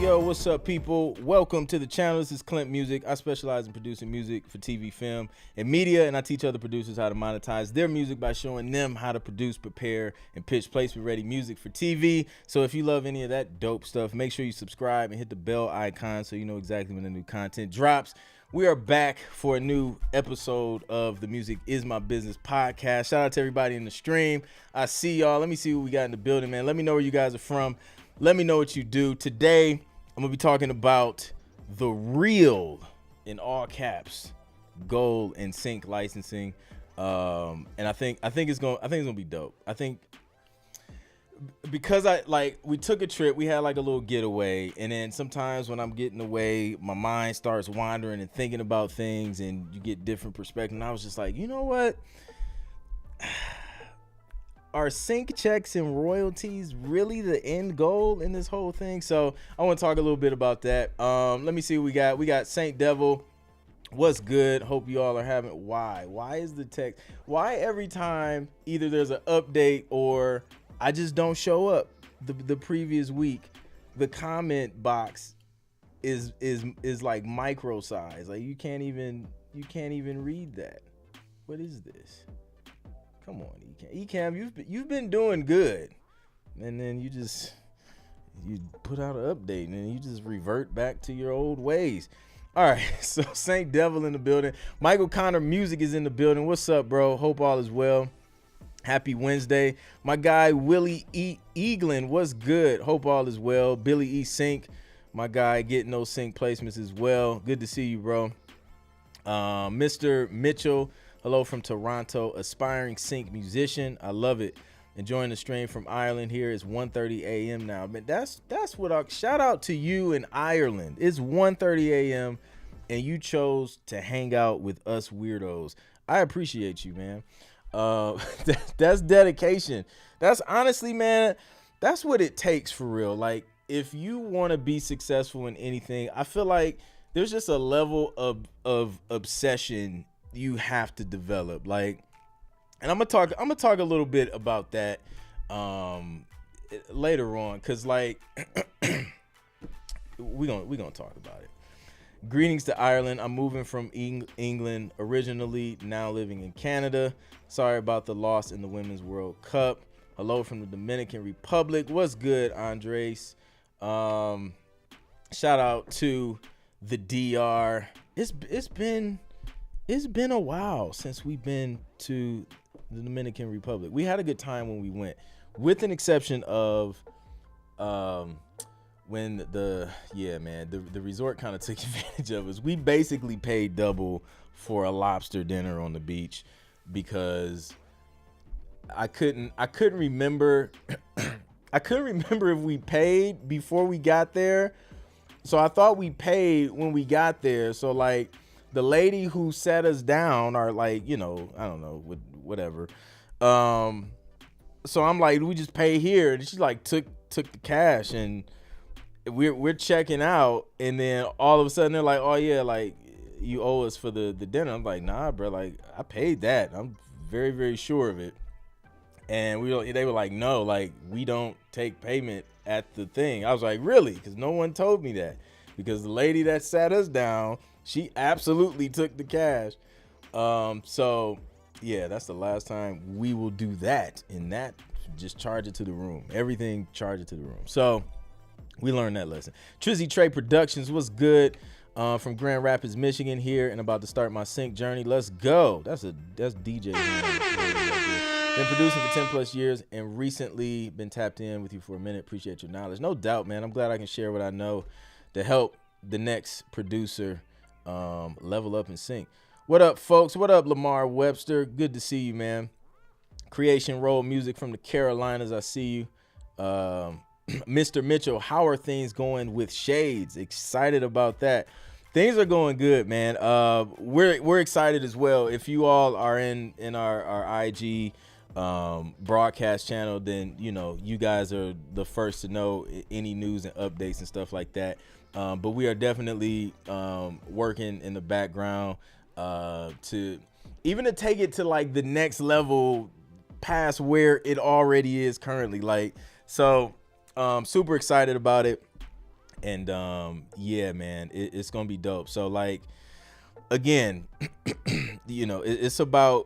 Yo, what's up, people? Welcome to the channel. This is ClintMusic. I specialize in producing music for TV, film, and media, and I teach other producers how to monetize their music by showing them how to produce, prepare, and pitch placement-ready music for TV. So if you love any of that dope stuff, make sure you subscribe and hit the bell icon so you know exactly when the new content drops. We are back for a new episode of the Music Is My Business podcast. Shout out to everybody in the stream. I see y'all. Let me see what we got in the building, man. Let me know where you guys are from. Let me know what you do. Today, I'm gonna be talking about the real, in all caps, gold and sync licensing, and I think it's gonna be dope. I think because we took a trip, we had like a little getaway, and then sometimes when I'm getting away, my mind starts wandering and thinking about things, and you get different perspectives. And I was just like, you know what? Are sync checks and royalties really the end goal in this whole thing? So I want to talk a little bit about that. Let me see what we got. We got Saint Devil. What's good? Hope you all are having. Why is the text? Why every time either there's an update or I just don't show up the previous week, the comment box is like micro size. Like you can't even read that. What is this? Come on, Ecam, you've been doing good, and then you put out an update, and then you just revert back to your old ways. All right, so Saint Devil in the building. Michael Connor Music is in the building. What's up, bro? Hope all is well. Happy Wednesday. My guy Willie E. Eaglin, what's good? Hope all is well. Billy E. Sync, my guy, getting those sync placements as well. Good to see you, bro. Mr. Mitchell, hello from Toronto, aspiring sync musician. I love it. Enjoying the stream from Ireland here. It's 1:30 a.m. now. Man, that's what I shout out to you in Ireland. It's 1:30 a.m. and you chose to hang out with us weirdos. I appreciate you, man. That's dedication. That's honestly, man, that's what it takes for real. Like, if you want to be successful in anything, I feel like there's just a level of obsession you have to develop. Like, and I'm gonna talk a little bit about that later on, because like we're gonna talk about it. Greetings to Ireland. I'm moving from England originally, now living in Canada. Sorry about the loss in the Women's World Cup. Hello from the Dominican Republic. What's good, Andres? Shout out to the DR. It's been a while since we've been to the Dominican Republic. We had a good time when we went, with an exception of when the resort kind of took advantage of us. We basically paid double for a lobster dinner on the beach because I couldn't remember I couldn't remember if we paid before we got there. So I thought we paid when we got there. So like the lady who sat us down, or like, you know, I don't know, whatever. So I'm like, we just pay here, and she like took the cash, and we're checking out, and then all of a sudden they're like, oh yeah, like you owe us for the dinner. I'm like, nah, bro, like I paid that. I'm very, very sure of it. And they were like, no, like we don't take payment at the thing. I was like, really? Because no one told me that. Because the lady that sat us down, she absolutely took the cash. So yeah, that's the last time we will do that. And that, just charge it to the room. Everything, charge it to the room. So we learned that lesson. Trizzy Trey Productions was good. from Grand Rapids, Michigan here, and about to start my sync journey. Let's go. That's DJ. Been producing for 10 plus years and recently been tapped in with you for a minute. Appreciate your knowledge. No doubt, man. I'm glad I can share what I know to help the next producer level up and sync. What up, folks? What up, Lamar Webster? Good to see you, man. Creation Roll Music from the Carolinas. I see you. Mr. Mitchell, how are things going with Shades? Excited about that. Things are going good, man. We're excited as well. If you all are in our IG broadcast channel, then you guys are the first to know any news and updates and stuff like that. But we are definitely working in the background to take it to like the next level past where it already is currently. Like, so super excited about it. And yeah, man, it's gonna be dope. So like, again, it's about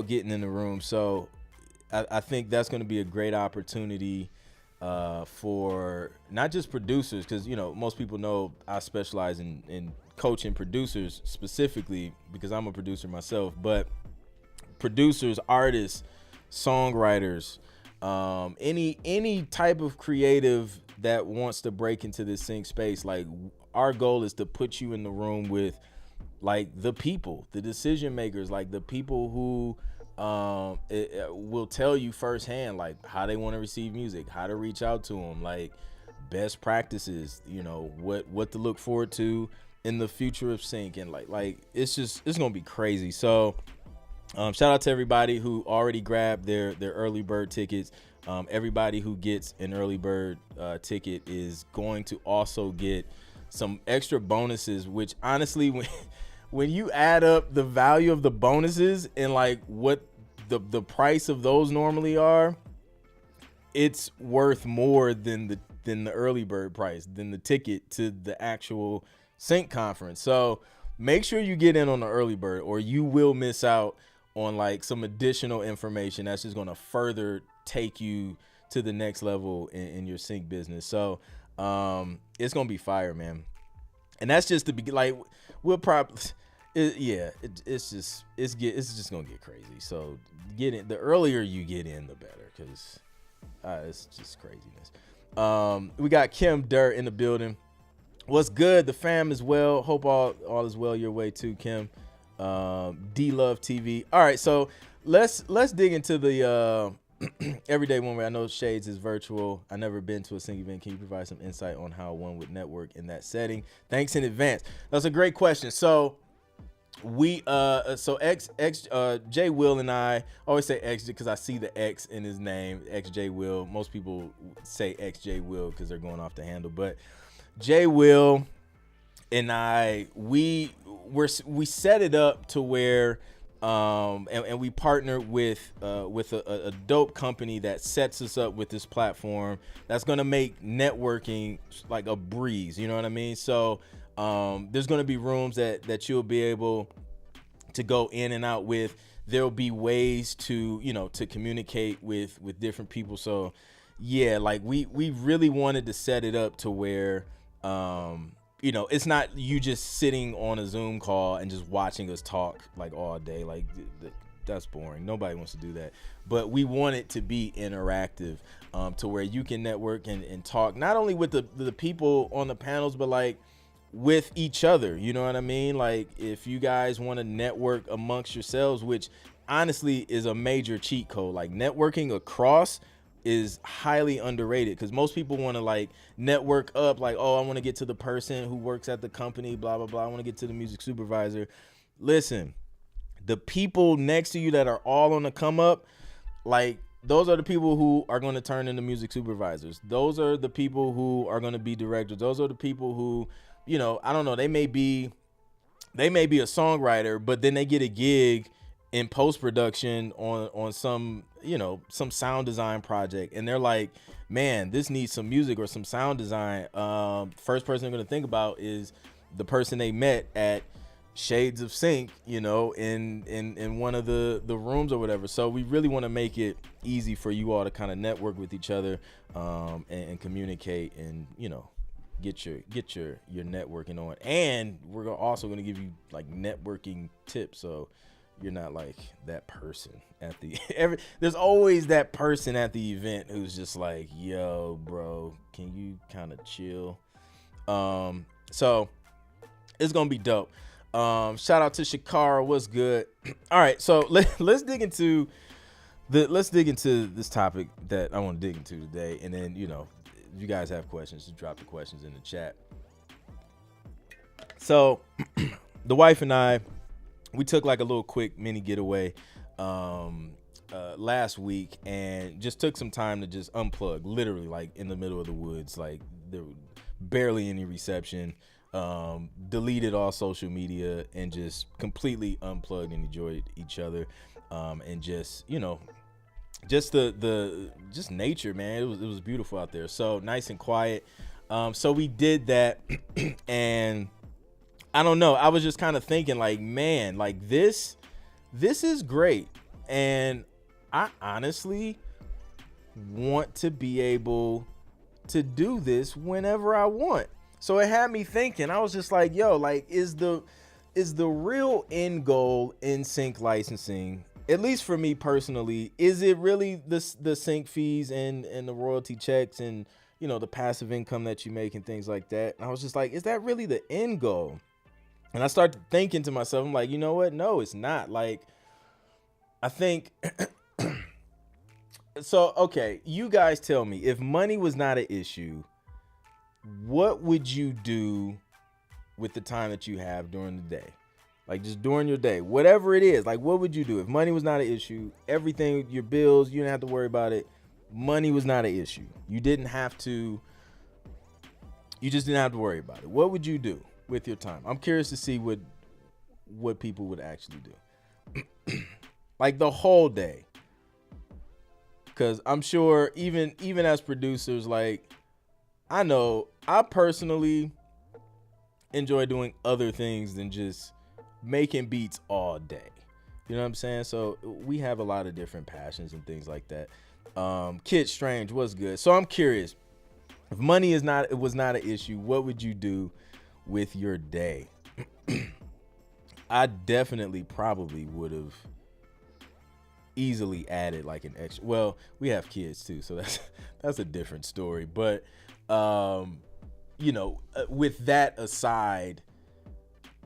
getting in the room. So I think that's gonna be a great opportunity for not just producers, because most people know I specialize in coaching producers specifically because I'm a producer myself, but producers, artists, songwriters, any type of creative that wants to break into this sync space. Like, our goal is to put you in the room with like the people, the decision makers, like the people who will tell you firsthand like how they want to receive music, how to reach out to them, like best practices, what to look forward to in the future of sync, and like it's gonna be crazy. So shout out to everybody who already grabbed their early bird tickets. Everybody who gets an early bird ticket is going to also get some extra bonuses, which honestly, when you add up the value of the bonuses and like what the price of those normally are, it's worth more than the early bird price, than the ticket to the actual sync conference. So make sure you get in on the early bird, or you will miss out on like some additional information that's just going to further take you to the next level in your sync business. So it's going to be fire, man. And that's just the like, we'll probably it's just going to get crazy. So get in, the earlier you get in, the better, because it's just craziness. We got Kim Dirt in the building. What's good? The fam as well. Hope all is well your way too, Kim. D Love TV. All right, so let's dig into the everyday one way. I know Shades is virtual. I never been to a sync event. Can you provide some insight on how one would network in that setting? Thanks in advance. That's a great question. So we Jay Will and I always say X because I see the X in his name, XJ Will. Most people say XJ Will because they're going off the handle, but Jay Will and I, we set it up to where and we partnered with a dope company that sets us up with this platform that's going to make networking like a breeze, you know what I mean? So there's going to be rooms that you'll be able to go in and out with. There'll be ways to to communicate with different people. So yeah, like we really wanted to set it up to where it's not you just sitting on a Zoom call and just watching us talk like all day. Like that's boring. Nobody wants to do that. But we want it to be interactive, to where you can network and talk not only with the people on the panels, but like with each other. You know what I mean? Like if you guys want to network amongst yourselves, which honestly is a major cheat code. Like networking across is highly underrated, because most people want to like network up like, oh, I want to get to the person who works at the company, blah blah blah, I want to get to the music supervisor. Listen, the people next to you that are all on the come up, like those are the people who are going to turn into music supervisors. Those are the people who are going to be directors. Those are the people who, I don't know, they may be a songwriter, but then they get a gig in post-production on some sound design project, and they're like, man, this needs some music or some sound design. First person they're going to think about is the person they met at Shades of Sync, in one of the rooms or whatever. So we really want to make it easy for you all to kind of network with each other, and communicate and get your networking on, and we're also gonna give you like networking tips, so you're not like that person at the there's always that person at the event who's just like, yo, bro, can you kind of chill? So it's gonna be dope. Shout out to Shakara, what's good? All right, so let's dig into this topic that I want to dig into today, and then if you guys have questions, just drop the questions in the chat. So the wife and I, we took like a little quick mini getaway last week, and just took some time to just unplug, literally like in the middle of the woods, like there was barely any reception. Deleted all social media and just completely unplugged and enjoyed each other, and just just just nature, man. It was beautiful out there, so nice and quiet. So we did that, and I don't know, I was just kind of thinking like, man, like this is great, and I honestly want to be able to do this whenever I want. So it had me thinking. I was just like, yo, like is the real end goal in sync licensing, at least for me personally, is it really the sync fees and the royalty checks and the passive income that you make and things like that? And I was just like, is that really the end goal? And I started thinking to myself, I'm like, you know what? No, it's not. Like, I think so. Okay, you guys tell me, if money was not an issue, what would you do with the time that you have during the day? Like, just during your day, whatever it is, like, what would you do if money was not an issue? Everything, your bills, you didn't have to worry about it. Money was not an issue. You just didn't have to worry about it. What would you do with your time? I'm curious to see what people would actually do. Like the whole day. Because I'm sure even as producers, like, I know I personally enjoy doing other things than just making beats all day. You know what I'm saying? So we have a lot of different passions and things like that. Kid Strange, what's good? So I'm curious, if money was not an issue, what would you do with your day? I definitely probably would have easily added like an extra. Well, we have kids too, so that's a different story. But with that aside,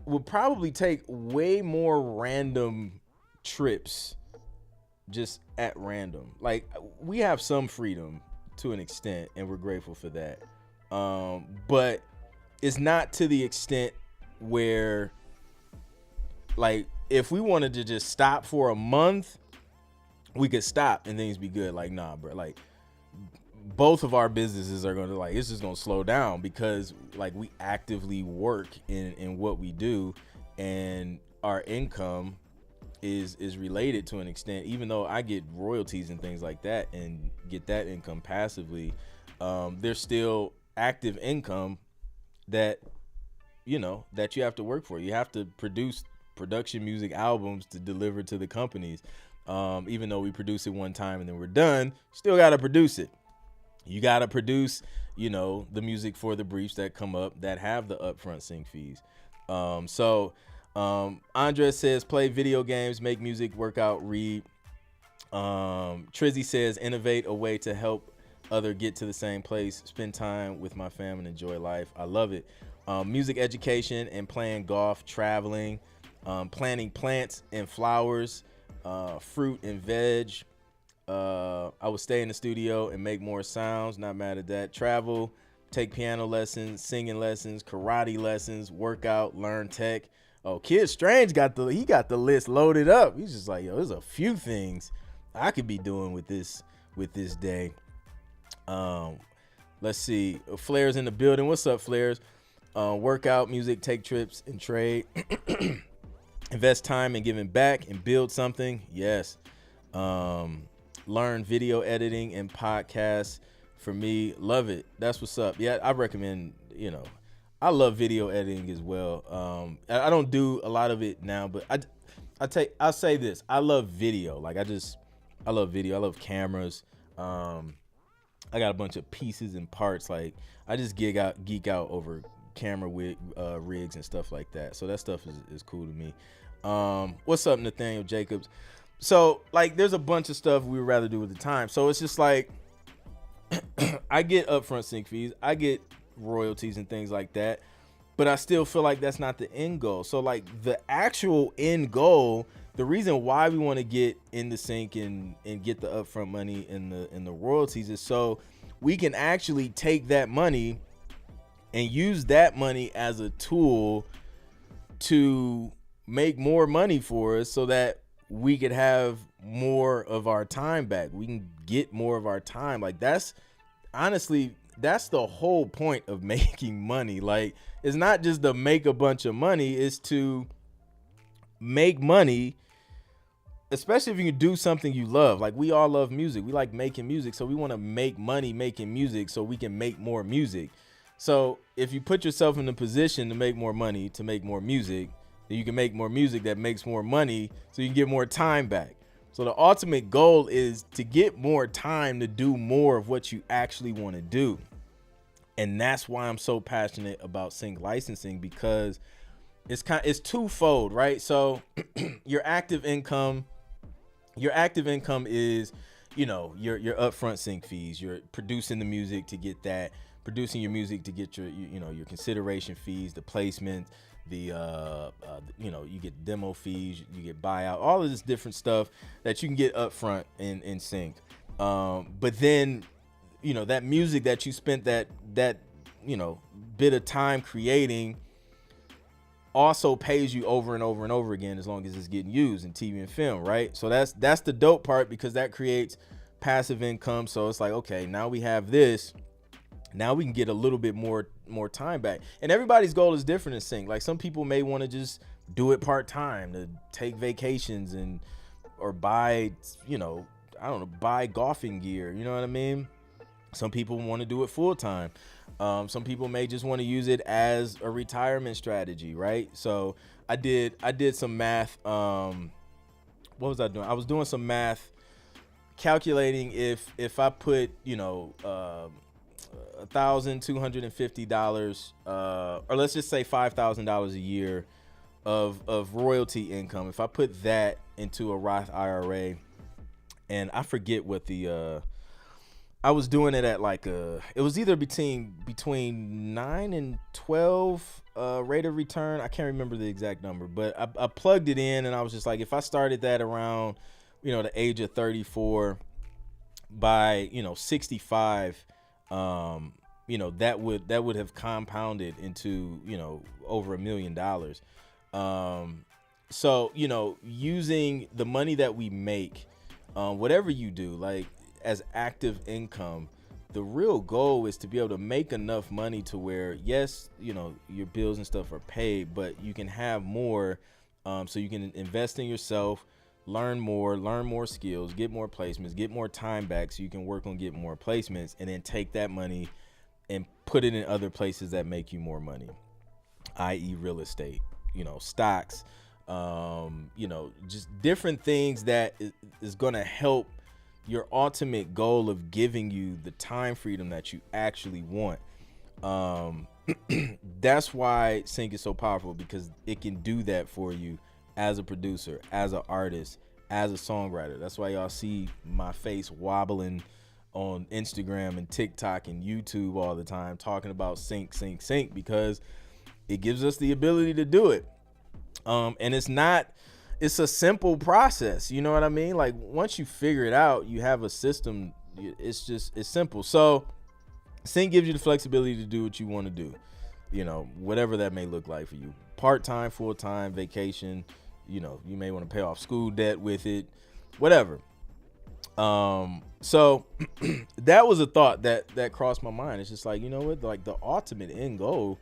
would probably take way more random trips just at random. Like, we have some freedom to an extent, and we're grateful for that. But it's not to the extent where, like, if we wanted to just stop for a month, we could stop and things be good. Like, nah, bro, like, both of our businesses are going to, like, it's just going to slow down because, like, we actively work in what we do, and our income is related to an extent. Even though I get royalties and things like that and get that income passively, there's still active income that you have to work for. You have to produce production music albums to deliver to the companies. Even though we produce it one time and then we're done, still got to produce it. You got to produce, the music for the briefs that come up that have the upfront sync fees. Andres says, play video games, make music, work out, read. Trizzy says, innovate a way to help other get to the same place, spend time with my family and enjoy life. I love it. Music education and playing golf, traveling, planting plants and flowers, fruit and veg. I would stay in the studio and make more sounds. Not mad at that. Travel, take piano lessons, singing lessons, karate lessons, workout, learn tech. Oh, Kid Strange got the list loaded up. He's just like, yo, there's a few things I could be doing with this day. Let's see. Flair's in the building. What's up, Flair's? Workout, music, take trips, and trade. Invest time in giving back and build something. Yes. Learn video editing and podcasts. For me, love it. That's what's up. Yeah, I recommend, I love video editing as well. I don't do a lot of it now, but I'll say this. I love video. Like, I love video. I love cameras. I got a bunch of pieces and parts. Like I just geek out over camera rigs and stuff like that. So that stuff is cool to me. What's up, Nathaniel Jacobs? So like there's a bunch of stuff we would rather do with the time. So it's just like I get upfront sync fees, I get royalties and things like that, but I still feel like that's not the end goal. So like the actual end goal, the reason why we want to get in the sync and get the upfront money and the royalties is so we can actually take that money and use that money as a tool to make more money for us so that we could have more of our time back. We can get more of our time. Like that's honestly, that's the whole point of making money. Like it's not just to make a bunch of money, it's to make money, especially if you can do something you love. Like we all love music. We like making music. So we want to make money making music so we can make more music. So if you put yourself in a position to make more money, to make more music, then you can make more music that makes more money so you can get more time back. So the ultimate goal is to get more time to do more of what you actually want to do. And that's why I'm so passionate about sync licensing, because it's twofold, right? So your active income is, you know, your upfront sync fees. You're producing the music to get that, producing your music to get your your consideration fees, the placement, the you get demo fees, you get buyout, all of this different stuff that you can get upfront in sync. But then that music that you spent that bit of time creating also pays you over and over and over again as long as it's getting used in TV and film, right? So that's the dope part, because that creates passive income. So it's like, okay, now we have this, now we can get a little bit more time back. And everybody's goal is different in sync. Like some people may want to just do it part-time, to take vacations or buy buy golfing gear, you know what I mean? Some people want to do it full-time. Some people may just want to use it as a retirement strategy, right? So I did some math. What was I doing? I was doing some math, calculating if I put $1,250, or let's just say $5,000 a year of royalty income. If I put that into a Roth IRA, and I forget what I was doing it at it was either between 9 and 12 rate of return. I can't remember the exact number, but I plugged it in, and I was just like, if I started that around, the age of 34, by 65, that would have compounded into over $1 million. So using the money that we make, whatever you do, like as active income, the real goal is to be able to make enough money to where, yes, your bills and stuff are paid, but you can have more, so you can invest in yourself, learn more skills, get more placements, get more time back so you can work on getting more placements, and then take that money and put it in other places that make you more money, i.e. real estate, stocks, just different things that is going to help your ultimate goal of giving you the time freedom that you actually want. That's why sync is so powerful, because it can do that for you as a producer, as an artist, as a songwriter. That's why y'all see my face wobbling on Instagram and TikTok and YouTube all the time, talking about sync, because it gives us the ability to do it. And it's a simple process. You know what I mean? Like once you figure it out, you have a system. It's simple. So sync gives you the flexibility to do what you want to do, whatever that may look like for you. Part-time, full-time, vacation, you may want to pay off school debt with it, whatever. So that was a thought that crossed my mind. It's just like, what, like the ultimate end goal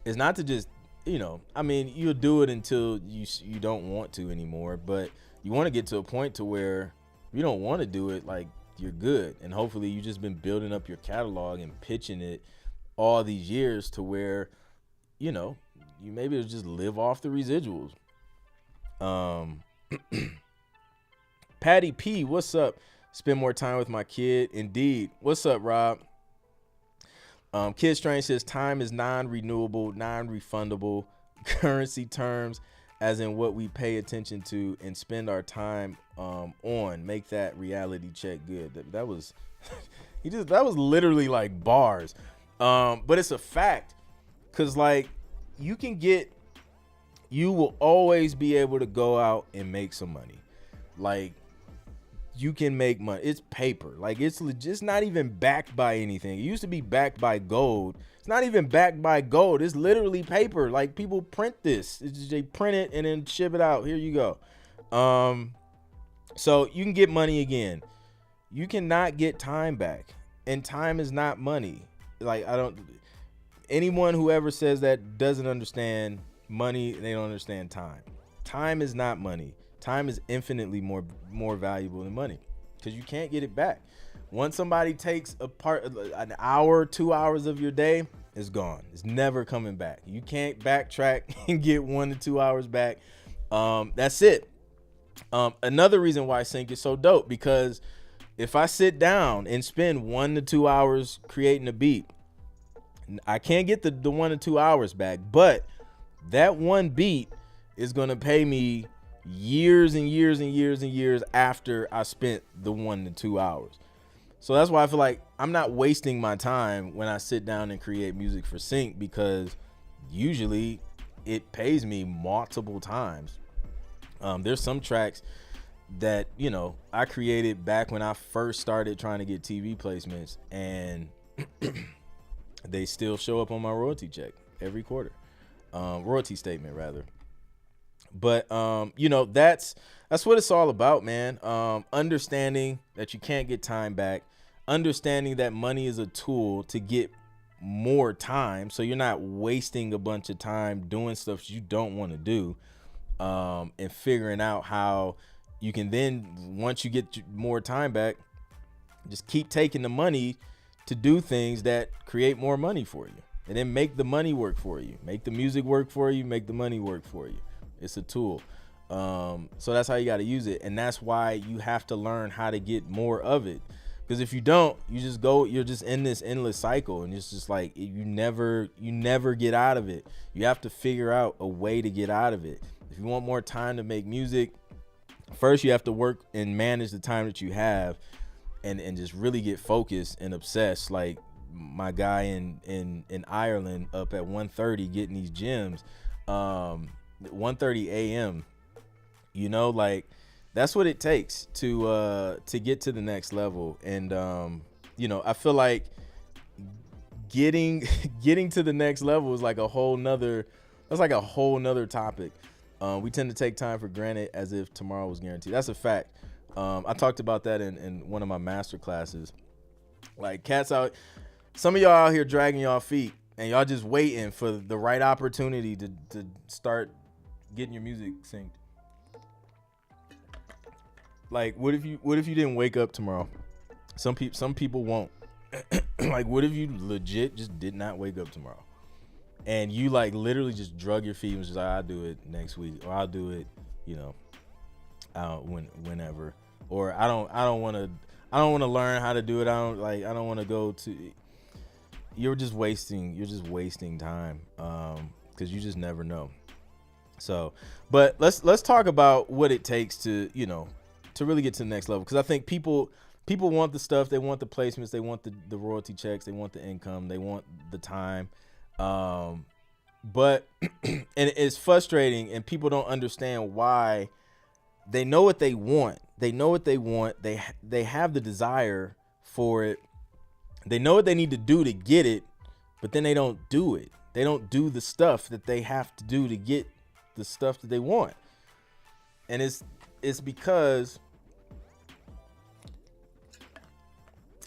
is not to just, you'll do it until you don't want to anymore, but you want to get to a point to where you don't want to do it, like you're good. And hopefully you just been building up your catalog and pitching it all these years to where, you maybe just live off the residuals. Patty P, what's up? Spend more time with my kid. Indeed. What's up, Rob? Kid Strange says time is non-renewable, non-refundable currency terms, as in what we pay attention to and spend our time on. Make that reality check good. That was that was literally like bars. But it's a fact, because like you will always be able to go out and make some money. Like, you can make money. It's paper. Like, it's just not even backed by anything. It used to be backed by gold. It's not even backed by gold. It's literally paper. Like, people print this. It's just, they print it and then ship it out. Here you go. So you can get money again. You cannot get time back. And time is not money. Like, anyone who ever says that doesn't understand money. They don't understand time. Time is not money. Time is infinitely more valuable than money, because you can't get it back. Once somebody takes an hour, 2 hours of your day, it's gone. It's never coming back. You can't backtrack and get 1 to 2 hours back. That's it. Another reason why sync is so dope, because if I sit down and spend 1 to 2 hours creating a beat, I can't get the 1 to 2 hours back, but that one beat is going to pay me years and years and years and years after I spent the 1 to 2 hours. So that's why I feel like I'm not wasting my time when I sit down and create music for sync, because usually it pays me multiple times. There's some tracks that, you know, I created back when I first started trying to get TV placements, and they still show up on my royalty check every quarter. Royalty statement rather. But you know, that's what it's all about, man. Understanding that you can't get time back, understanding that money is a tool to get more time, so you're not wasting a bunch of time doing stuff you don't want to do, and figuring out how you can then, once you get more time back, just keep taking the money to do things that create more money for you, and then make the money work for you, make the music work for you, make the money work for you. It's a tool. So that's how you got to use it. And that's why you have to learn how to get more of it. Because if you don't, you're just in this endless cycle. And it's just like, you never get out of it. You have to figure out a way to get out of it. If you want more time to make music, first you have to work and manage the time that you have, and just really get focused and obsessed. Like my guy in Ireland up at 1:30 getting these gems. 1:30 a.m. You know, like that's what it takes to get to the next level. And you know, I feel like getting to the next level is like a whole nother topic. We tend to take time for granted as if tomorrow was guaranteed. That's a fact. I talked about that in one of my master classes. Like, cats out, some of y'all out here dragging y'all feet, and y'all just waiting for the right opportunity to start getting your music synced. Like, what if you didn't wake up tomorrow? Some people won't. Like, what if you legit just did not wake up tomorrow, and you like literally just drug your feet and was just like, I'll do it next week, or I'll do it, you know, whenever, or I don't want to learn how to do it. I don't want to go to. You're just wasting time, because you just never know. So, but let's talk about what it takes to, you know, to really get to the next level. Because I think people want the stuff, they want the placements, they want the royalty checks, they want the income, they want the time. But and it's frustrating, and people don't understand why. They know what they want. They have the desire for it. They know what they need to do to get it, but then they don't do it. They don't do the stuff that they have to do to get the stuff that they want. And it's because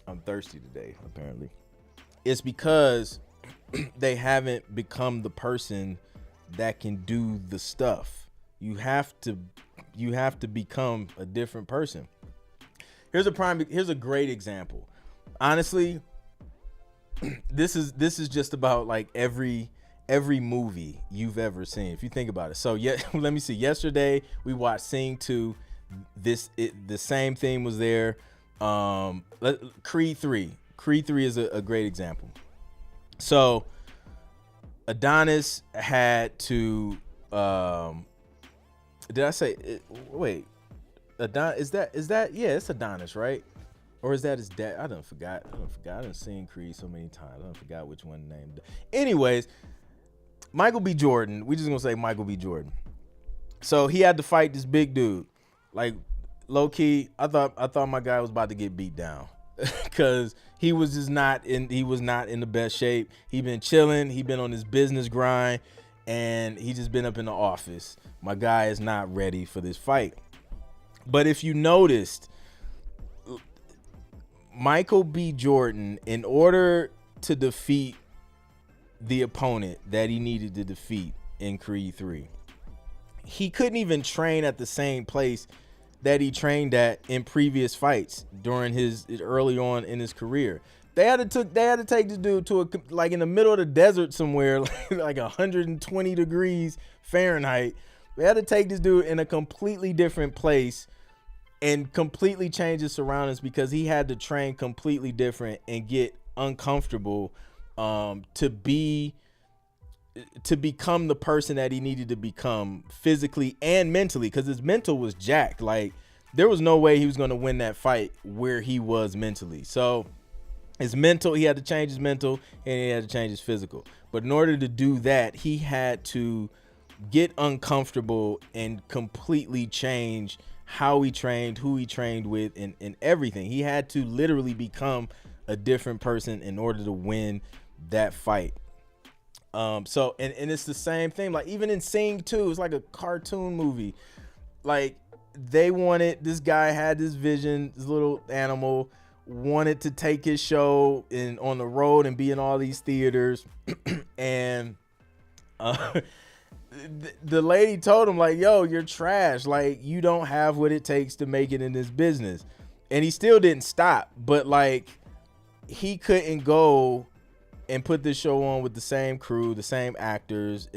I'm thirsty today, apparently. It's because they haven't become the person that can do the stuff. You have to become a different person. Here's a great example. Honestly, this is just about like every movie you've ever seen, if you think about it. So let me see. Yesterday we watched Sing 2. The same theme was there. Creed 3. Creed 3 is a great example. So Adonis had to did I say it, wait, is that yeah, it's Adonis, right? Or is that his dad? I done forgot. I done seen Creed so many times. I done forgot which one named. Anyways, Michael B. Jordan. We just gonna say Michael B. Jordan. So he had to fight this big dude. Like, low key, I thought my guy was about to get beat down because he was not in the best shape. He been chilling. He been on his business grind, and he just been up in the office. My guy is not ready for this fight. But if you noticed, Michael B. Jordan, in order to defeat the opponent that he needed to defeat in Creed 3, he couldn't even train at the same place that he trained at in previous fights during his early on in his career. They had to take this dude to like in the middle of the desert somewhere, like 120 degrees Fahrenheit. They had to take this dude in a completely different place and completely change his surroundings because he had to train completely different and get uncomfortable to become the person that he needed to become physically and mentally, because his mental was jacked. Like, there was no way he was going to win that fight where he was mentally. So his mental, he had to change his mental and he had to change his physical. But in order to do that, he had to get uncomfortable and completely change how he trained, who he trained with, and everything. He had to literally become a different person in order to win that fight. So it's the same thing. Like, even in Sing 2, it's like a cartoon movie. Like, this guy had this vision, this little animal wanted to take his show on the road and be in all these theaters. And the lady told him, like, yo, you're trash. Like, you don't have what it takes to make it in this business. And he still didn't stop. But, like, he couldn't go and put this show on with the same crew, the same actors,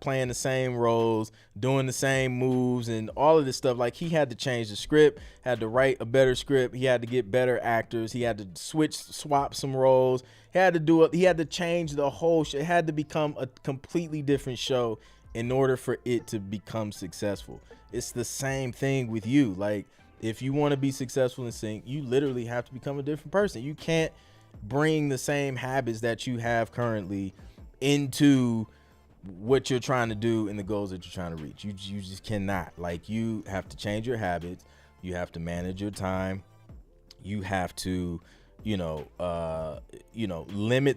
playing the same roles, doing the same moves and all of this stuff. Like, he had to change the script, had to write a better script. He had to get better actors. He had to swap some roles. He had to change the whole show. It had to become a completely different show in order for it to become successful. It's the same thing with you. Like, if you want to be successful in sync, you literally have to become a different person. You can't bring the same habits that you have currently into what you're trying to do and the goals that you're trying to reach. You just cannot. Like, you have to change your habits. You have to manage your time. You have to, limit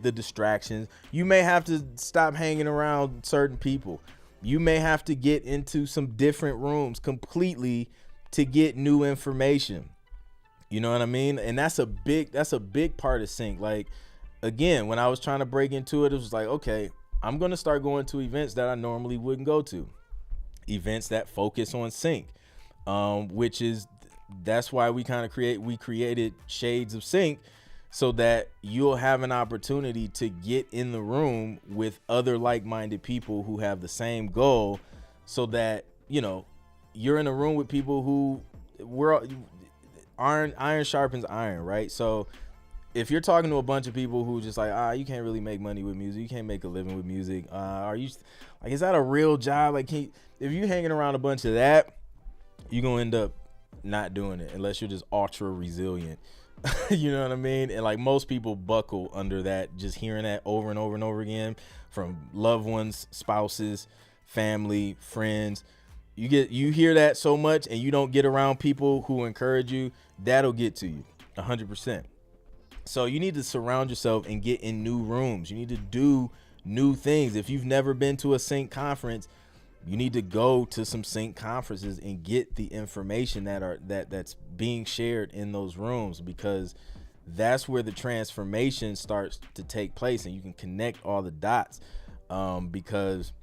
the distractions. You may have to stop hanging around certain people. You may have to get into some different rooms completely to get new information. You know what I mean? And that's a big part of sync. Like, again, when I was trying to break into it, it was like, okay, I'm going to start going to events that I normally wouldn't go to. Events that focus on sync, that's why we created Shades of Sync, so that you'll have an opportunity to get in the room with other like-minded people who have the same goal, so that, you're in a room with people who iron sharpens iron, right? So if you're talking to a bunch of people who just like, you can't really make money with music, you can't make a living with music, are you like, is that a real job? Like, if you hanging around a bunch of that, you're gonna end up not doing it unless you're just ultra resilient. You know what I mean? And like, most people buckle under that, just hearing that over and over and over again from loved ones, spouses, family, friends. You hear that so much, and you don't get around people who encourage you, that'll get to you 100%. So you need to surround yourself and get in new rooms. You need to do new things. If you've never been to a sync conference, you need to go to some sync conferences and get the information that's being shared in those rooms, because that's where the transformation starts to take place, and you can connect all the dots, because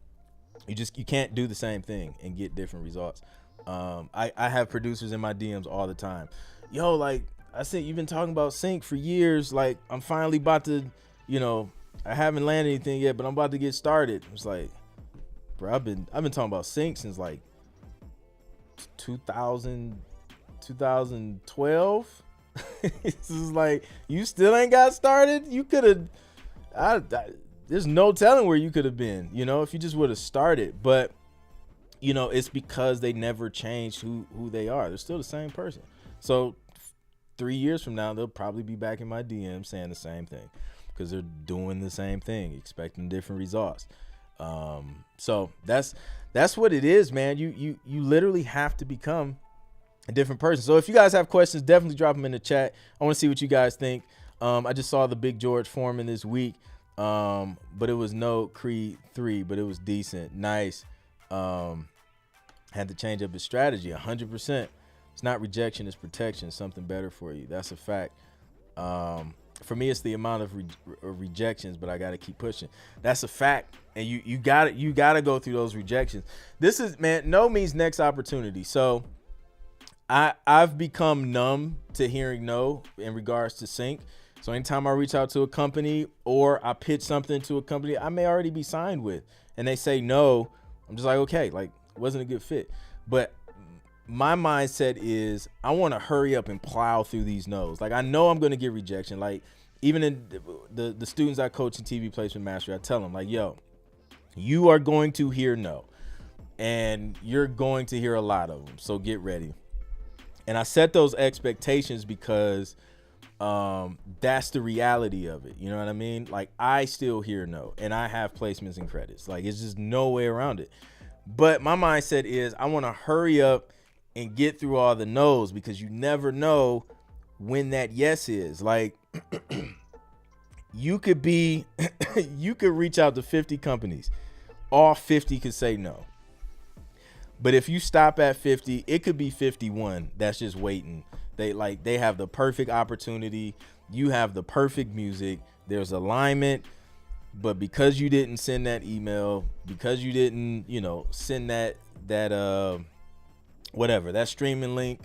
you can't do the same thing and get different results. I have producers in my DMs all the time. Yo, like, I said, you've been talking about sync for years. Like, I'm finally about to, I haven't landed anything yet, but I'm about to get started. It's like, bro, I've been talking about sync since like 2012. This is like, you still ain't got started. You could have, there's no telling where you could have been, if you just would have started. But, it's because they never changed who they are. They're still the same person. So 3 years from now, they'll probably be back in my DM saying the same thing because they're doing the same thing, expecting different results. So that's what it is, man. You literally have to become a different person. So if you guys have questions, definitely drop them in the chat. I want to see what you guys think. I just saw the Big George Foreman this week, but it was no Creed 3, but it was decent. Nice. Had to change up his strategy 100%. It's not rejection, it's protection, something better for you. That's a fact. For me, it's the amount of rejections, but I got to keep pushing. That's a fact. And you got to go through those rejections. This is, man, no means next opportunity. So I've become numb to hearing no in regards to sync. So anytime I reach out to a company or I pitch something to a company I may already be signed with and they say no, I'm just like, okay, like, wasn't a good fit. But my mindset is I want to hurry up and plow through these no's. Like, I know I'm going to get rejection. Like, even in the students I coach in TV Placement Mastery, I tell them, like, yo, you are going to hear no. And you're going to hear a lot of them. So get ready. And I set those expectations because that's the reality of it. You know what I mean? Like, I still hear no. And I have placements and credits. Like, it's just no way around it. But my mindset is I want to hurry up and get through all the no's because you never know when that yes is. Like, you could reach out to 50 companies. All 50 could say no. But if you stop at 50, it could be 51 that's just waiting. They have the perfect opportunity. You have the perfect music. There's alignment. But because you didn't send that email, because you didn't, send that whatever, that streaming link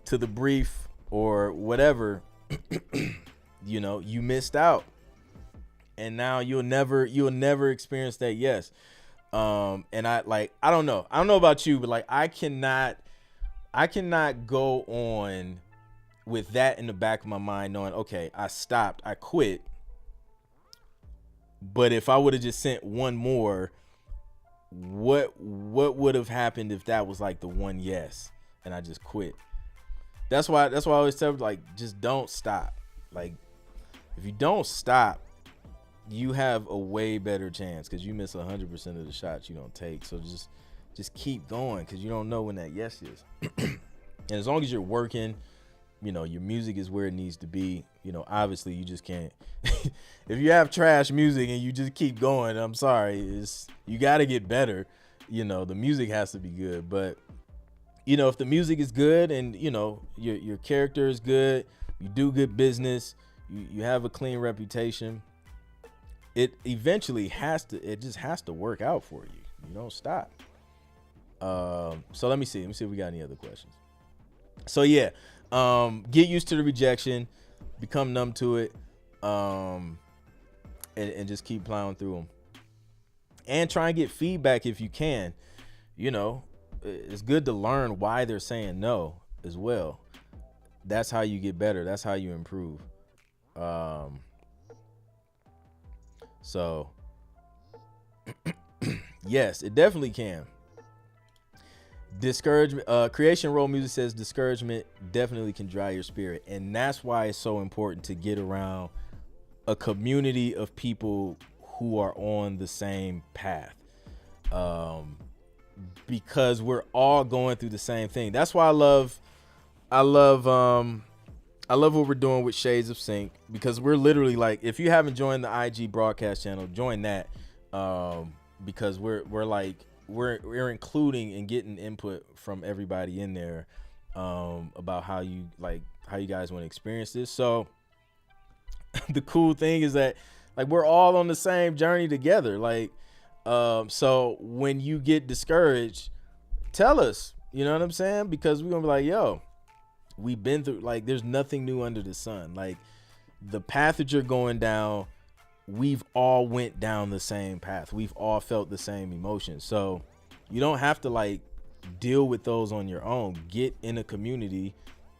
to the brief or whatever, you missed out. And now you'll never experience that yes. And I don't know about you, but like, I cannot go on with that in the back of my mind knowing, okay, I stopped, I quit. But if I would have just sent one more, what would have happened if that was like the one yes and I just quit? That's why I always tell them, like, just don't stop. Like, if you don't stop, you have a way better chance because you miss 100% of the shots you don't take. So just keep going because you don't know when that yes is. And as long as you're working, your music is where it needs to be. Obviously you just can't. If you have trash music and you just keep going, I'm sorry, you got to get better. The music has to be good. But if the music is good and your character is good, you do good business, you have a clean reputation, it eventually just has to work out for you. You don't stop. So let me see if we got any other questions. So yeah, get used to the rejection, become numb to it, and just keep plowing through them. And try and get feedback if you can. It's good to learn why they're saying no as well. That's how you get better. That's how you improve. So yes, it definitely can. Discouragement, Creation Roll Music says discouragement definitely can dry your spirit, and that's why it's so important to get around a community of people who are on the same path, because we're all going through the same thing. That's why I love what we're doing with Shades of Sync, because we're literally, like, if you haven't joined the IG broadcast channel, join that, because we're including and getting input from everybody in there, about how you guys want to experience this. So the cool thing is that, like, we're all on the same journey together. Like, so when you get discouraged, tell us, you know what I'm saying? Because we're gonna be like, yo, we've been through, like, there's nothing new under the sun. Like, the path that you're going down, we've all went down the same path. We've all felt the same emotions. So you don't have to, like, deal with those on your own. Get in a community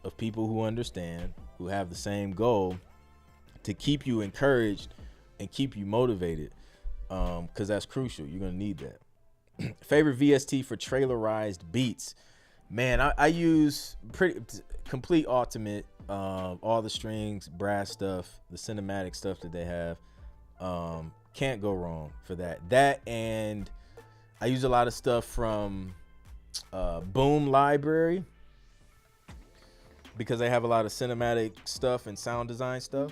of people who understand who have the same goal to keep you encouraged and keep you motivated, because that's crucial. You're gonna need that. Favorite VST for trailerized beats. Man, I use pretty complete ultimate, all the strings, brass stuff, the cinematic stuff that they have. Can't go wrong for that. That, and I use a lot of stuff from Boom Library, because they have a lot of cinematic stuff and sound design stuff.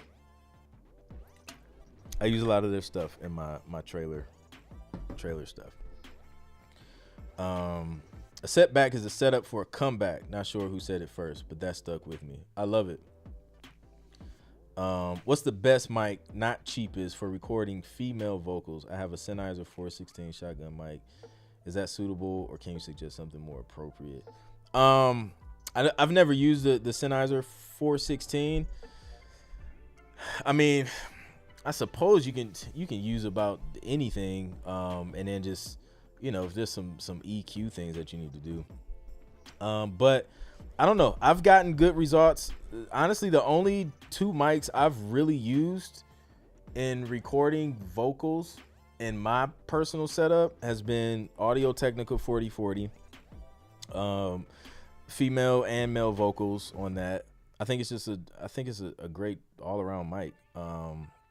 I use a lot of their stuff in my trailer stuff. A setback is a setup for a comeback. Not sure who said it first, but that stuck with me. I love it. What's the best mic, not cheapest, for recording female vocals? I have a Sennheiser 416 shotgun mic. Is that suitable, or can you suggest something more appropriate? I've never used the Sennheiser 416. I mean, I suppose you can use about anything, and then just, if there's some EQ things that you need to do. But I don't know. I've gotten good results. Honestly, the only two mics I've really used in recording vocals in my personal setup has been Audio-Technica 4040. Female and male vocals on that. I think it's a great all around mic.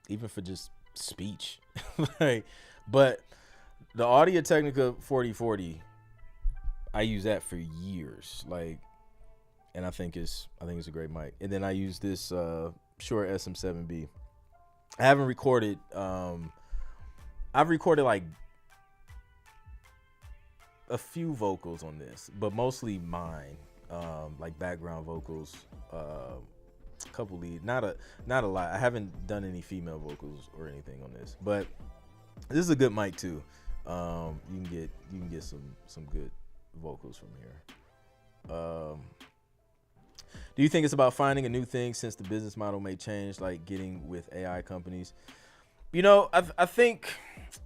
Even for just speech. But the Audio-Technica 4040, I use that for years. And I think it's a great mic. And then I use this Shure SM7B. I haven't recorded. I've recorded like a few vocals on this, but mostly mine, like background vocals, a couple lead, not a lot. I haven't done any female vocals or anything on this, but this is a good mic too. You can get some good vocals from here. Do you think it's about finding a new thing since the business model may change, like getting with AI companies? I think,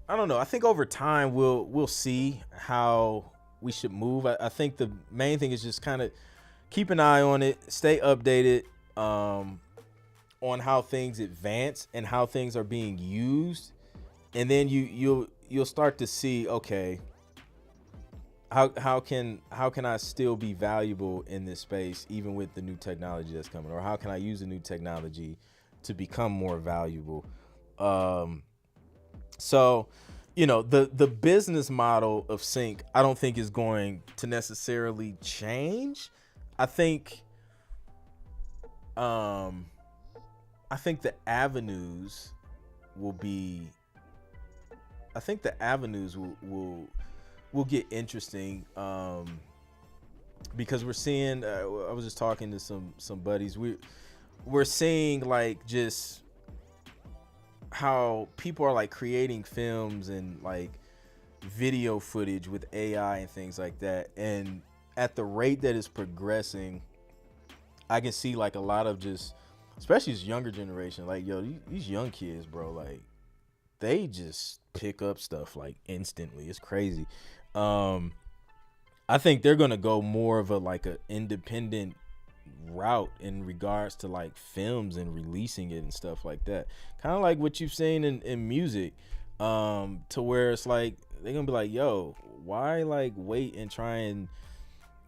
I don't know. I think over time we'll see how we should move. I think the main thing is just kind of keep an eye on it, stay updated on how things advance and how things are being used, and then you'll start to see, okay, how can I still be valuable in this space even with the new technology that's coming, or how can I use the new technology to become more valuable? So, the business model of sync, I don't think is going to necessarily change. I think the avenues will be, will get interesting, because we're seeing, I was just talking to some buddies. We're seeing like just how people are like creating films and like video footage with AI and things like that. And at the rate that it's progressing, I can see like a lot of just, especially this younger generation, like, yo, these young kids, bro, like they just pick up stuff like instantly. It's crazy. I think they're going to go more of a independent route in regards to like films and releasing it and stuff like that, kind of like what you've seen in music, to where it's like they're gonna be like, yo, why like wait and try and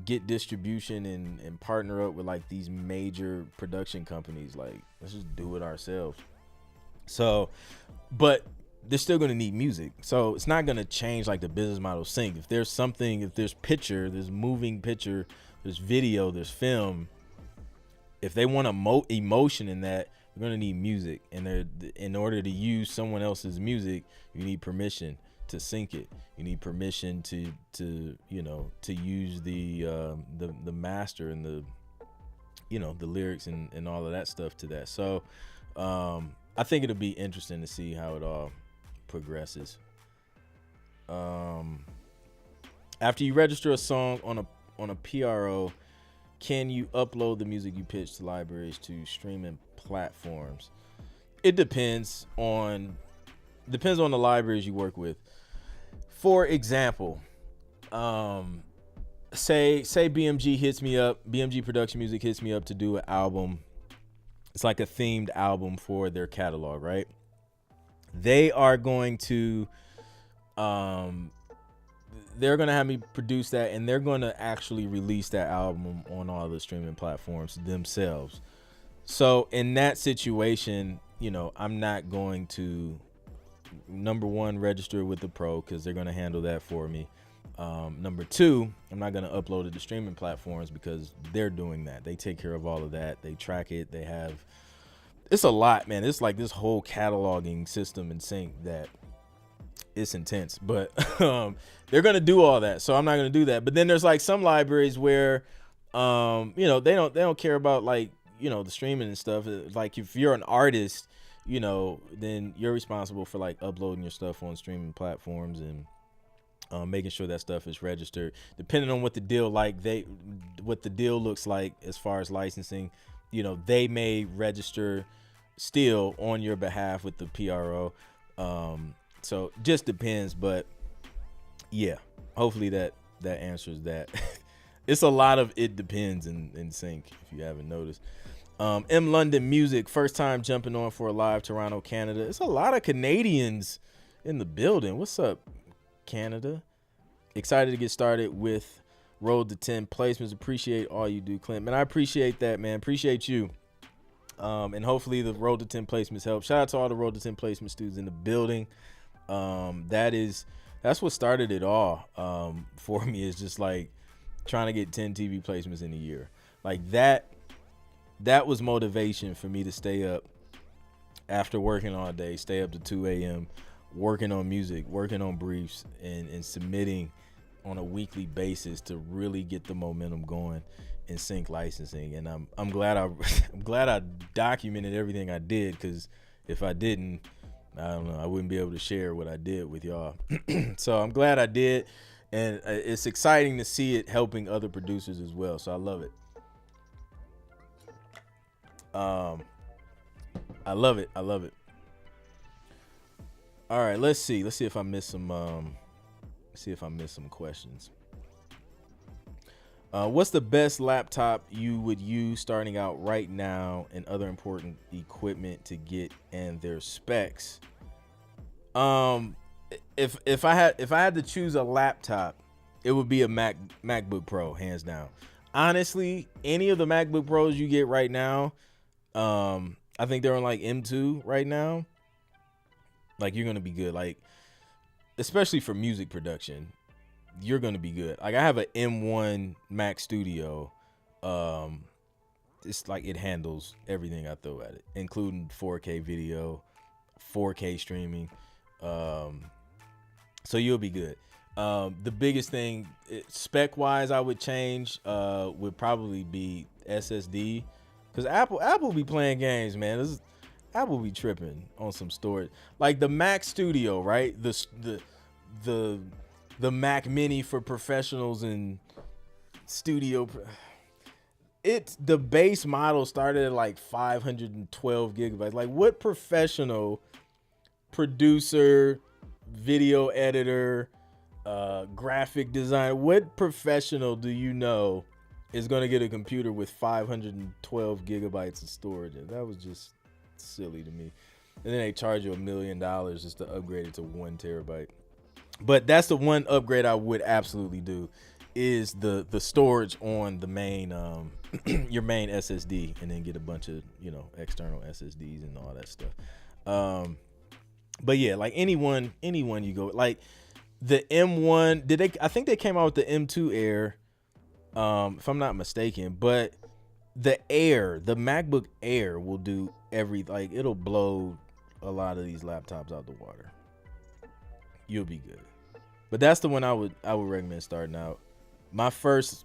get distribution and partner up with like these major production companies? Like, let's just do it ourselves. So, but they're still going to need music, so it's not going to change like the business model sync. If there's picture, there's moving picture, there's video, there's film. If they want emotion in that, you're going to need music. And in order to use someone else's music, you need permission to sync it. You need permission to use the master and the lyrics and all of that stuff to that. So I think it'll be interesting to see how it all progresses. After you register a song on a PRO, can you upload the music you pitch to libraries to streaming platforms? It depends on the libraries you work with. For example, say BMG Production Music hits me up to do an album It's like a themed album for their catalog, right? They are going to um they're gonna have me produce that, and they're gonna actually release that album on all the streaming platforms themselves. So in that situation, I'm not going to, number one, register with the pro because they're gonna handle that for me. Number two, I'm not gonna upload it to streaming platforms because they're doing that. They take care of all of that. They track it. They have, it's a lot, man. It's like this whole cataloging system in sync that it's intense, but they're gonna do all that, so I'm not gonna do that. But then there's like some libraries where they don't care about like the streaming and stuff. Like if you're an artist, then you're responsible for like uploading your stuff on streaming platforms and making sure that stuff is registered. Depending on what the deal what the deal looks like as far as licensing, they may register still on your behalf with the PRO. So just depends, but yeah, hopefully that answers that. It's a lot of it depends in sync, if you haven't noticed. M London Music, first time jumping on for a live, Toronto, Canada. It's a lot of Canadians in the building. What's up, Canada? Excited to get started with Road to 10 placements. Appreciate all you do, Clint. Man, I appreciate that, man. Appreciate you. And hopefully the Road to 10 placements help. Shout out to all the Road to 10 placement students in the building. That's what started it all for me, is just like trying to get 10 TV placements in a year. Like that was motivation for me to stay up after working all day, stay up to 2 a.m., working on music, working on briefs, and submitting on a weekly basis to really get the momentum going in sync licensing. And I'm glad I'm glad I documented everything I did, because if I didn't, I don't know, I wouldn't be able to share what I did with y'all. So I'm glad I did, and it's exciting to see it helping other producers as well. So I love it. I love it. All right, let's see if I missed some questions. What's the best laptop you would use starting out right now, and other important equipment to get and their specs? If I had to choose a laptop, it would be a MacBook Pro, hands down. Honestly, any of the MacBook Pros you get right now, I think they're on like M2 right now. Like, you're gonna be good. Like, especially for music production, you're gonna be good. Like, I have an M1 Mac Studio. It's like it handles everything I throw at it, including 4K video, 4K streaming. So you'll be good. The biggest thing, spec wise, I would change would probably be SSD, because Apple be playing games, man. Apple be tripping on some storage. Like the Mac Studio, right? The Mac Mini for professionals and studio. It's the base model started at like 512 gigabytes. Like, what professional producer, video editor, graphic designer, what professional do you know is going to get a computer with 512 gigabytes of storage? And that was just silly to me. And then they charge you $1 million just to upgrade it to 1 terabyte. But that's the one upgrade I would absolutely do, is the storage on the main your main SSD, and then get a bunch of external SSDs and all that stuff. But yeah, like anyone you go, like the M1, I think they came out with the M2 Air, if I'm not mistaken. But the MacBook Air will do it'll blow a lot of these laptops out the water. You'll be good. But that's the one I would recommend starting out. My first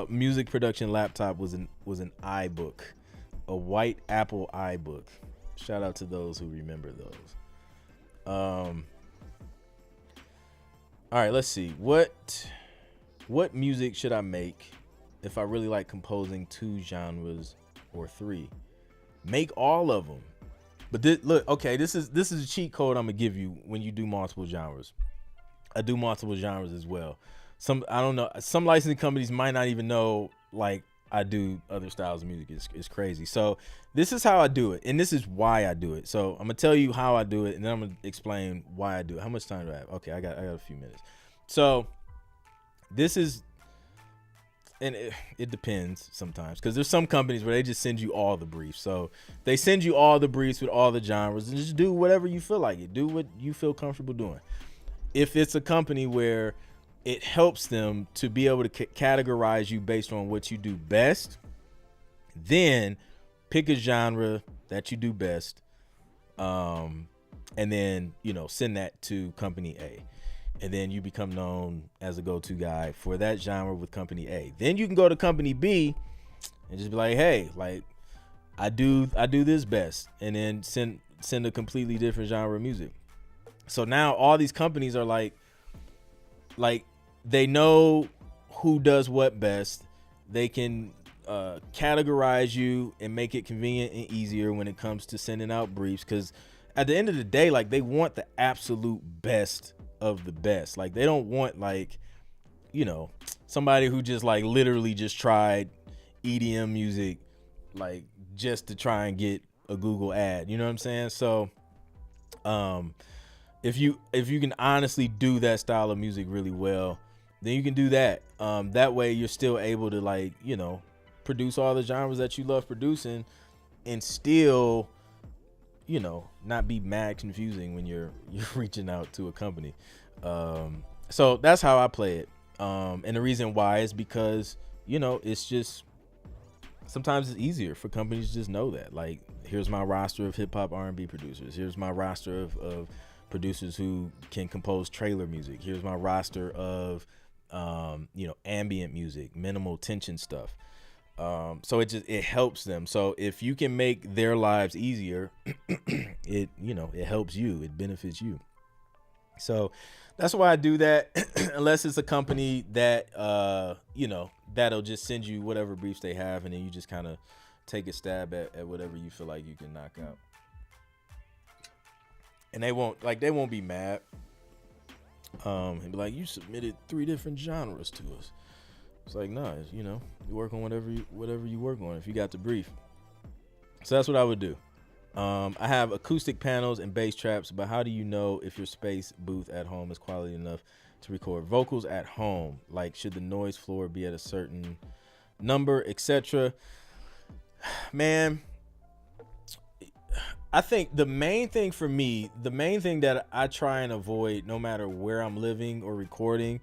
music production laptop was an iBook, a white Apple iBook. Shout out to those who remember those. All right, let's see. What music should I make if I really like composing 2 genres or 3? Make all of them. But this is a cheat code I'm gonna give you when you do multiple genres. I do multiple genres as well. I don't know. Some licensing companies might not even know. Like, I do other styles of music is crazy. So this is how I do it, and this is why I do it. So I'm gonna tell you how I do it, and then I'm gonna explain why I do it. How much time do I have? Okay, I got a few minutes. So this is, and it depends sometimes, because there's some companies where they just send you all the briefs. So they send you all the briefs with all the genres, and just do whatever you feel like it. Do what you feel comfortable doing. If it's a company where it helps them to be able to categorize you based on what you do best, then pick a genre that you do best, and then, you know, send that to company A. And then you become known as a go-to guy for that genre with company A. Then you can go to company B and just be like, hey, like, I do this best, and then send a completely different genre of music. So now all these companies are like they know who does what best. They can categorize you and make it convenient and easier when it comes to sending out briefs, because at the end of the day, like, they want the absolute best of the best. Like, they don't want, like, you know, somebody who just like literally just tried EDM music, like, just to try and get a Google ad. You know what I'm saying? So if you can honestly do that style of music really well, then you can do that. That way you're still able to, like, you know, produce all the genres that you love producing, and still, you know, not be mad confusing when you're reaching out to a company. So that's how I play it. And the reason why is because, you know, it's just, sometimes it's easier for companies to just know that, like, here's my roster of hip hop R&B producers. Here's my roster of producers who can compose trailer music. Here's my roster of, you know, ambient music, minimal tension stuff. So it helps them. So if you can make their lives easier, it, you know, it helps you, it benefits you. So that's why I do that. Unless it's a company that, you know, that'll just send you whatever briefs they have, and then you just kind of take a stab at whatever you feel like you can knock out. And they won't be mad. And be like, you submitted 3 different genres to us. It's like, nah, you know, you work on whatever you work on if you got the brief. So that's what I would do. I have acoustic panels and bass traps, but how do you know if your space booth at home is quality enough to record vocals at home? Like, should the noise floor be at a certain number, etc.? Man, I think the main thing for me, the main thing that I try and avoid no matter where I'm living or recording,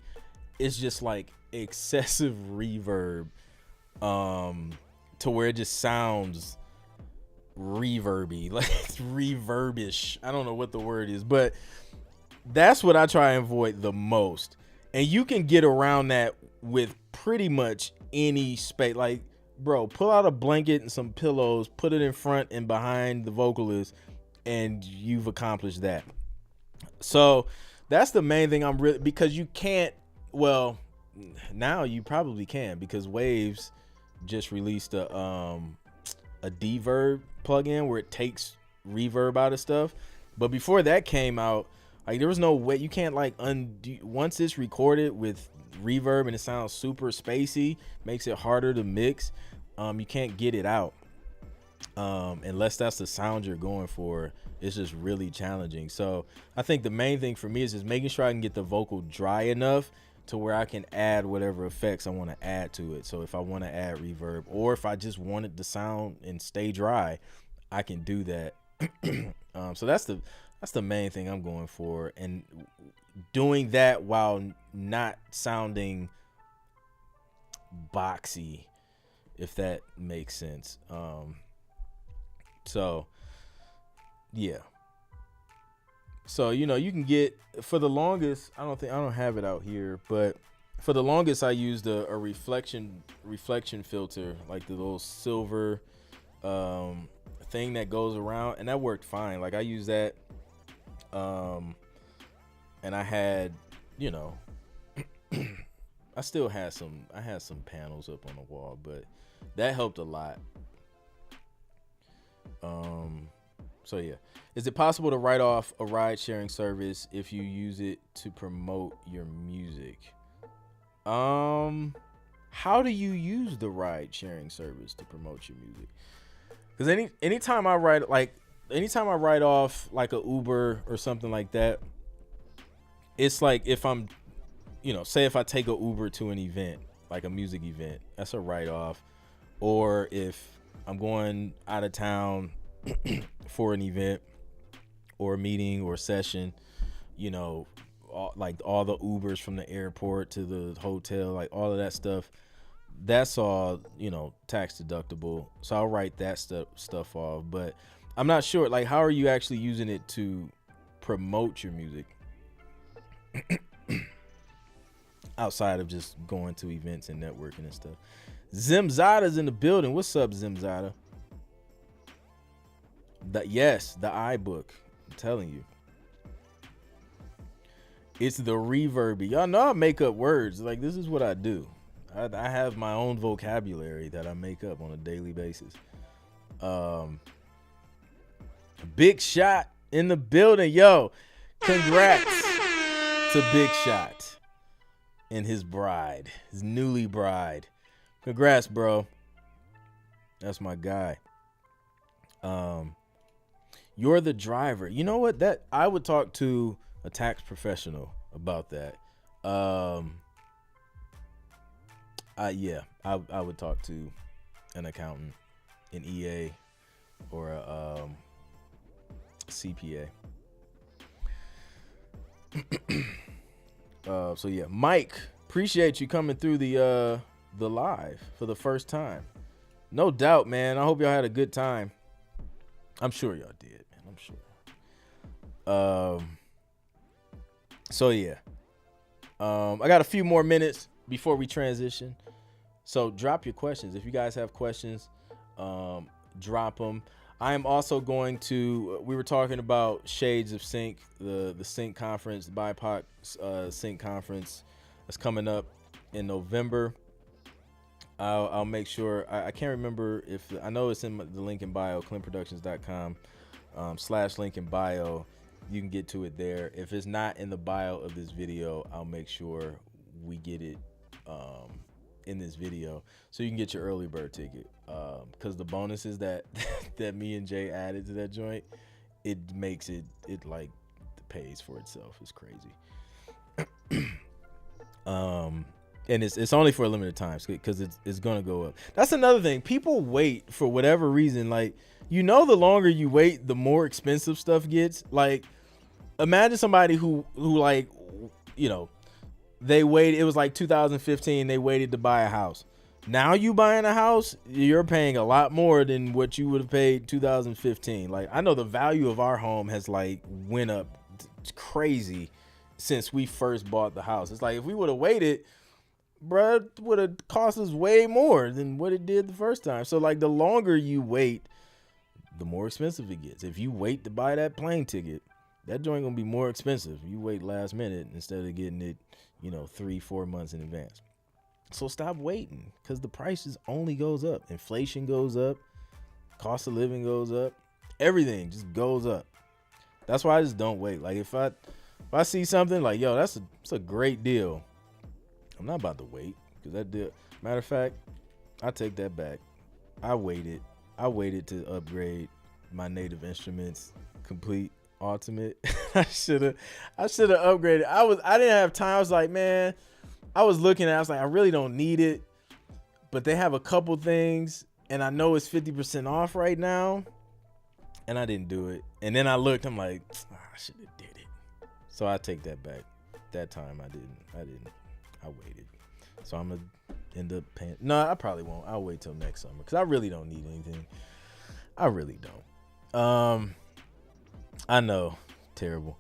is just like excessive reverb, to where it just sounds reverby, like it's reverbish. I don't know what the word is, but that's what I try and avoid the most. And you can get around that with pretty much any space. Like, bro, pull out a blanket and some pillows, put it in front and behind the vocalist, and you've accomplished that. So that's the main thing. Because you can't, well, now you probably can, because Waves just released a Deverb plugin where it takes reverb out of stuff. But before that came out, like, there was no way you can't, like, undo. Once it's recorded with reverb and it sounds super spacey, makes it harder to mix. You can't get it out unless that's the sound you're going for. It's just really challenging. So I think the main thing for me is just making sure I can get the vocal dry enough to where I can add whatever effects I want to add to it. So if I want to add reverb, or if I just want it to sound and stay dry, I can do that. So that's the main thing I'm going for, and doing that while not sounding boxy, if that makes sense. So yeah. So, you know, you can get, for the longest, I don't have it out here, but for the longest I used a reflection filter, like the little silver thing that goes around, and that worked fine. Like, I used that, and I had, you know, I had some panels up on the wall, but that helped a lot. So yeah. Is it possible to write off a ride sharing service if you use it to promote your music? how do you use the ride sharing service to promote your music? Because anytime I write off like a Uber or something like that, it's like if I'm, say if I take a Uber to an event, like a music event, that's a write off. Or if I'm going out of town for an event or a meeting or session, all the Ubers from the airport to the hotel, like all of that stuff, that's all, tax deductible. So I'll write that stuff off. But I'm not sure, like, how are you actually using it to promote your music outside of just going to events and networking and stuff? Zimzada's in the building. What's up, Zimzada? The iBook. I'm telling you. It's the reverb. Y'all know I make up words. Like, this is what I do. I have my own vocabulary that I make up on a daily basis. Big Shot in the building. Yo, congrats to Big Shot and his bride, his newly bride. Congrats, bro. That's my guy. You're the driver. You know what? That I would talk to a tax professional about that. I would talk to an accountant, an EA, or a CPA. So yeah, Mike, appreciate you coming through the live for the first time. No doubt, man. I hope y'all had a good time. I'm sure y'all did, man. I'm sure. So yeah. I got a few more minutes before we transition. So drop your questions. If you guys have questions, drop them. I am also going to, we were talking about Shades of Sync, the Sync conference, the BIPOC Sync conference that's coming up in November. I'll make sure, I can't remember I know it's in the link in bio, clintproductions.com /link in bio. You can get to it there. If it's not in the bio of this video, I'll make sure we get it in this video so you can get your early bird ticket. Because the bonuses that me and Jay added to that joint, it makes it like pays for itself. It's crazy. And it's only for a limited time because it's gonna go up. That's another thing. People wait for whatever reason. Like, the longer you wait, the more expensive stuff gets. Like, imagine somebody who like, they waited. It was like 2015. They waited to buy a house. Now you buying a house, you're paying a lot more than what you would have paid 2015. Like, I know the value of our home has like went up crazy since we first bought the house. It's like if we would have waited, bruh, it would have cost us way more than what it did the first time. So like the longer you wait, the more expensive it gets. If you wait to buy that plane ticket, that joint gonna be more expensive. You wait last minute instead of getting it, 3-4 months in advance. So stop waiting, because the prices only goes up. Inflation goes up, cost of living goes up, everything just goes up. That's why I just don't wait. Like if I see something like, yo, that's a great deal, I'm not about to wait, because that deal. Matter of fact, I take that back. I waited to upgrade my Native Instruments Complete Ultimate. I should have upgraded. I didn't have time. I was like, man, I was looking at it, I was like, I really don't need it, but they have a couple things and I know it's 50% off right now, and I didn't do it. And then I looked, I'm like, I should have did it. So I take that back. That time I didn't. I waited. So I'm gonna end up paying. No, I probably won't. I'll wait till next summer because I really don't need anything. I really don't. I know, terrible.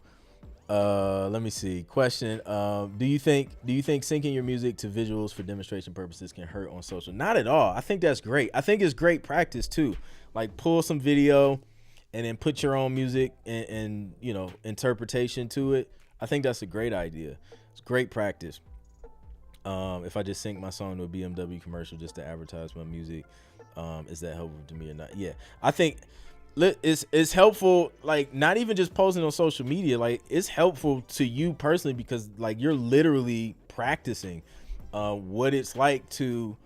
Let me see. Question. Do you think syncing your music to visuals for demonstration purposes can hurt on social? Not at all. I think that's great. I think it's great practice too. Like pull some video and then put your own music and interpretation to it. I think that's a great idea. It's great practice. If I just sync my song to a BMW commercial just to advertise my music, is that helpful to me or not? Yeah, I think it's helpful. Like not even just posting on social media. Like it's helpful to you personally because like you're literally practicing. what it's like to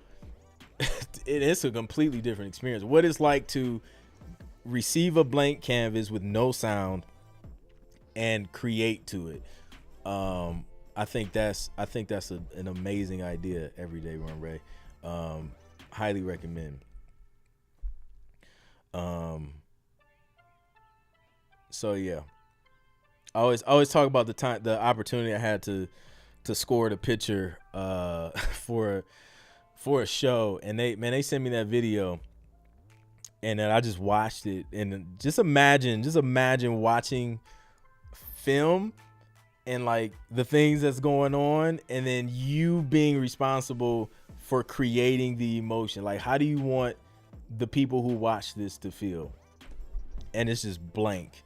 it's a completely different experience. What it's like to receive a blank canvas with no sound and create to it. I think that's an amazing idea. Everyday Run Ray. Highly recommend. So yeah, I always talk about the opportunity I had to score the picture for a show, and they sent me that video, and then I just watched it, and just imagine watching film and like the things that's going on, and then you being responsible for creating the emotion. Like, how do you want the people who watch this to feel? And it's just blank.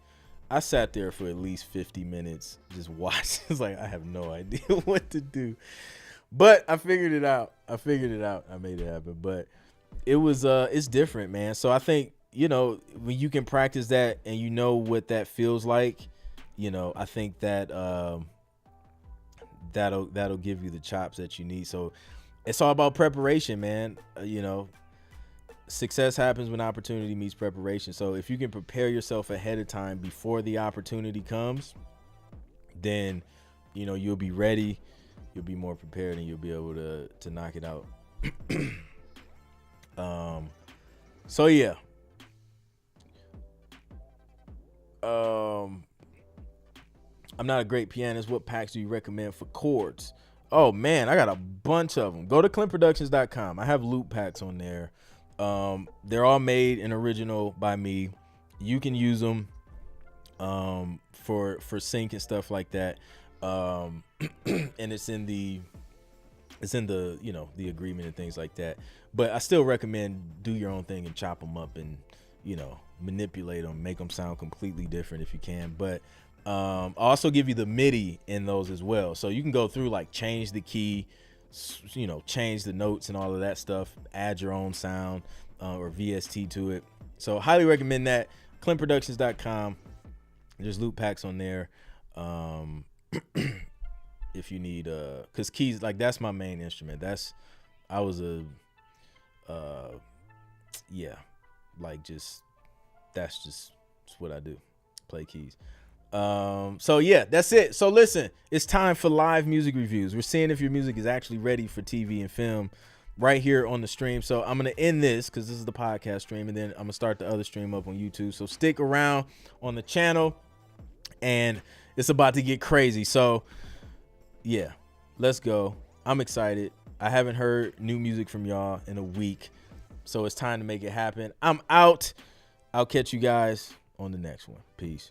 I sat there for at least 50 minutes just watching. It's like, I have no idea what to do, but I figured it out. I made it happen. But it was it's different, man. So I think, when you can practice that and you know what that feels like, I think that that'll give you the chops that you need. So it's all about preparation, man. Success happens when opportunity meets preparation. So if you can prepare yourself ahead of time before the opportunity comes, then you'll be ready, you'll be more prepared, and you'll be able to knock it out. So yeah. I'm not a great pianist. What packs do you recommend for chords? Oh man, I got a bunch of them. Go to ClintProductions.com. I have loop packs on there. They're all made and original by me. You can use them for sync and stuff like that. And it's in the the agreement and things like that. But I still recommend do your own thing and chop them up and manipulate them, make them sound completely different if you can. But I'll also give you the MIDI in those as well, so you can go through, like, change the key, change the notes and all of that stuff, add your own sound or VST to it. So highly recommend that. ClintProductions.com. There's loop packs on there. If you need because keys, like, that's my main instrument. That's what I do, play keys. So yeah, that's it. So listen, it's time for live music reviews. We're seeing if your music is actually ready for TV and film right here on the stream. So I'm going to end this because this is the podcast stream, and then I'm going to start the other stream up on YouTube. So stick around on the channel, and it's about to get crazy. So yeah, let's go. I'm excited. I haven't heard new music from y'all in a week, so it's time to make it happen. I'm out. I'll catch you guys on the next one. Peace.